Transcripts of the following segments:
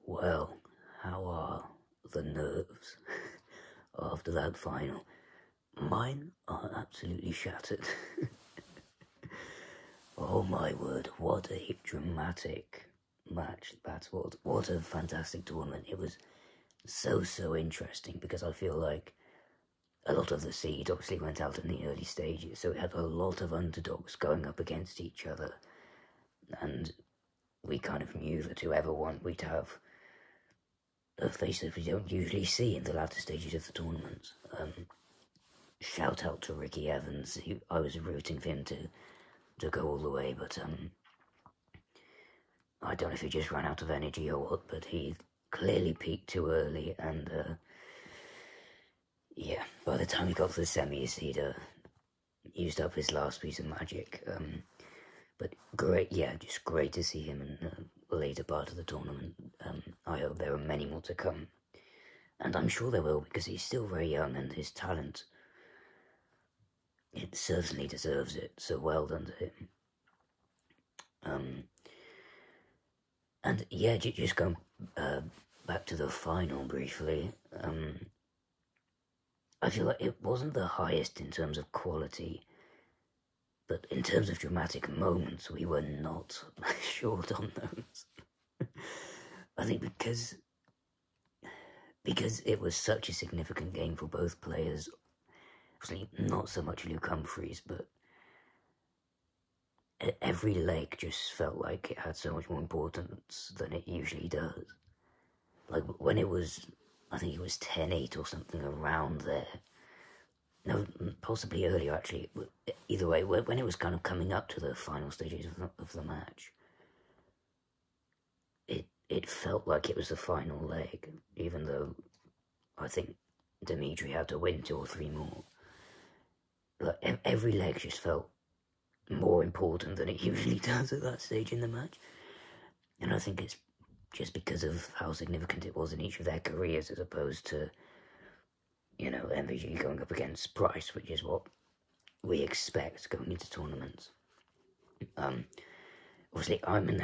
Well, how are the nerves after that final? Mine are absolutely shattered. Oh my word, what a dramatic match that was. What a fantastic tournament. It was so interesting because I feel like a lot of the seed obviously went out in the early stages, so we had a lot of underdogs going up against each other, and we kind of knew that whoever won, we'd have a face that we don't usually see in the latter stages of the tournament. Shout out to Ricky Evans. I was rooting for him to go all the way, but I don't know if he just ran out of energy or what, but he clearly peaked too early, and yeah, by the time he got to the semis, he'd used up his last piece of magic. But great, yeah, just great to see him in the later part of the tournament. I hope there are many more to come, and I'm sure there will because he's still very young and his talent, it certainly deserves it. So well done to him. And yeah, just going back to the final briefly. I feel like it wasn't the highest in terms of quality, but in terms of dramatic moments, we were not short on those. I think because it was such a significant game for both players. Obviously, not so much Luke Humphries, but every leg just felt like it had so much more importance than it usually does. Like when it was, I think it was 10-8 or something around there. No, possibly earlier actually. Either way, when it was kind of coming up to the final stages of the match, it felt like it was the final leg, even though I think Dimitri had to win 2 or 3 more. Like every leg just felt more important than it usually does at that stage in the match. And I think it's just because of how significant it was in each of their careers as opposed to, MVG going up against Price, which is what we expect going into tournaments. Obviously, I'm an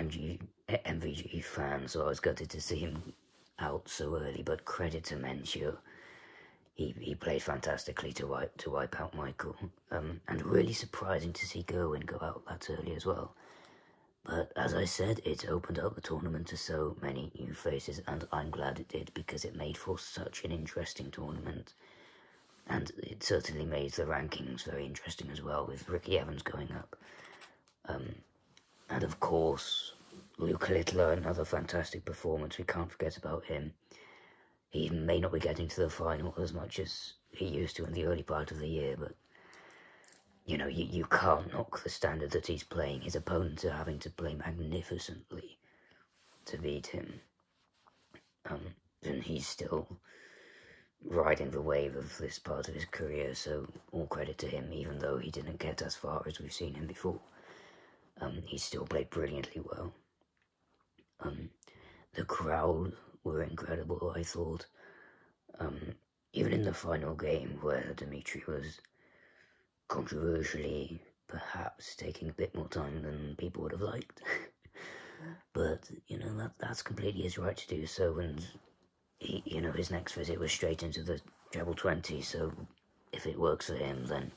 MVG fan, so I was gutted to see him out so early, but credit to Mencio. He played fantastically to wipe out Michael, and really surprising to see Gerwin go out that early as well. But as I said, it opened up the tournament to so many new faces, and I'm glad it did because it made for such an interesting tournament. And it certainly made the rankings very interesting as well, with Ricky Evans going up. And of course, Luke Littler, another fantastic performance, we can't forget about him. He may not be getting to the final as much as he used to in the early part of the year, but you can't knock the standard that he's playing. His opponents are having to play magnificently to beat him. And he's still riding the wave of this part of his career, so all credit to him, even though he didn't get as far as we've seen him before. He still played brilliantly well. The crowd were incredible, I thought. Even in the final game where Dimitri was controversially perhaps taking a bit more time than people would have liked. But, that's completely his right to do so, and his next visit was straight into the treble 20, so if it works for him, then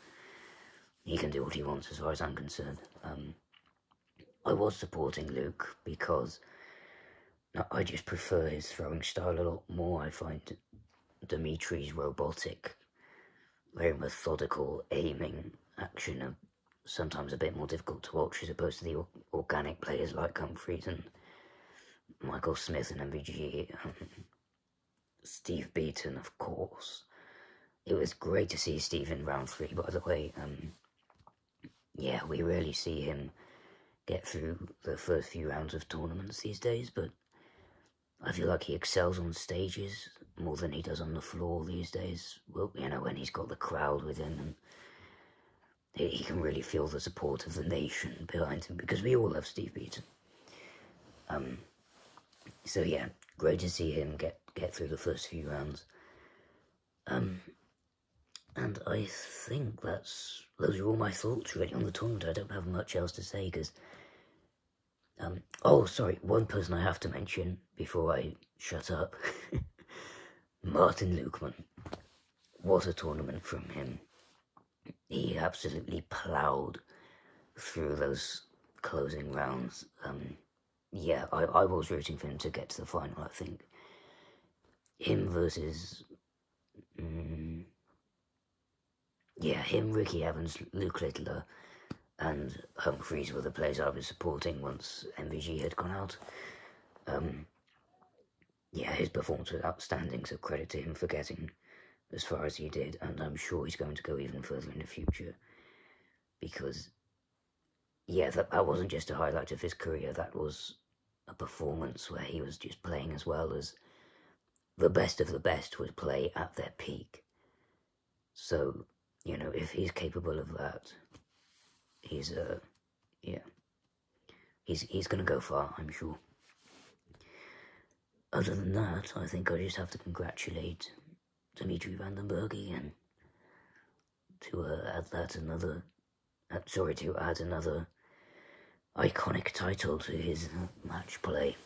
he can do what he wants as far as I'm concerned. I was supporting Luke because I just prefer his throwing style a lot more. I find Dimitri's robotic, very methodical aiming action sometimes a bit more difficult to watch as opposed to the organic players like Humphries and Michael Smith and MVG, Steve Beaton, of course. It was great to see Steve in round 3, by the way. Yeah, we rarely see him get through the first few rounds of tournaments these days, but I feel like he excels on stages more than he does on the floor these days. Well, when he's got the crowd with him, and he can really feel the support of the nation behind him, because we all love Steve Beaton. So yeah, great to see him get through the first few rounds. And I think those are all my thoughts really on the tournament. I don't have much else to say because Oh, sorry, one person I have to mention before I shut up. Martin Lukeman. What a tournament from him. He absolutely ploughed through those closing rounds. Yeah, I was rooting for him to get to the final, I think. Him versus... yeah, him, Ricky Evans, Luke Littler, and Humphreys were the players I was supporting once MVG had gone out. Yeah, his performance was outstanding, so credit to him for getting as far as he did, and I'm sure he's going to go even further in the future. Because, yeah, that wasn't just a highlight of his career, that was a performance where he was just playing as well as the best of the best would play at their peak. So, you know, if he's capable of that, he's gonna go far, I'm sure. Other than that, I think I just have to congratulate Dimitri Vandenberg again to add another iconic title to his match play.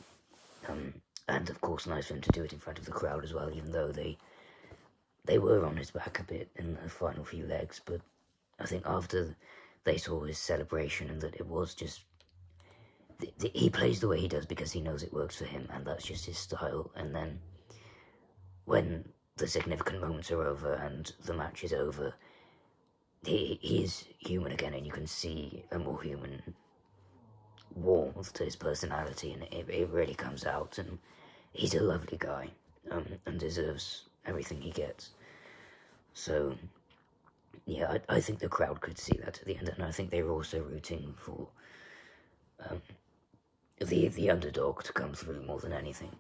And of course, nice for him to do it in front of the crowd as well, even though they were on his back a bit in the final few legs. But I think after they saw his celebration and that it was just... he plays the way he does because he knows it works for him, and that's just his style. And then when the significant moments are over and the match is over, he's human again, and you can see a more human warmth to his personality, and it really comes out. And he's a lovely guy, and deserves everything he gets. So, yeah, I think the crowd could see that at the end, and I think they were also rooting for the underdog to come through more than anything.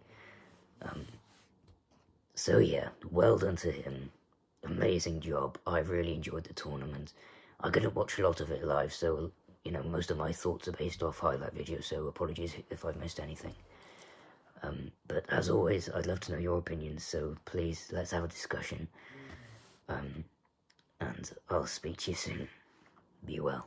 So yeah, well done to him. Amazing job. I really enjoyed the tournament. I couldn't watch a lot of it live, so, you know, most of my thoughts are based off highlight videos, so apologies if I've missed anything. But as always, I'd love to know your opinions, so please, let's have a discussion. And I'll speak to you soon. Be well.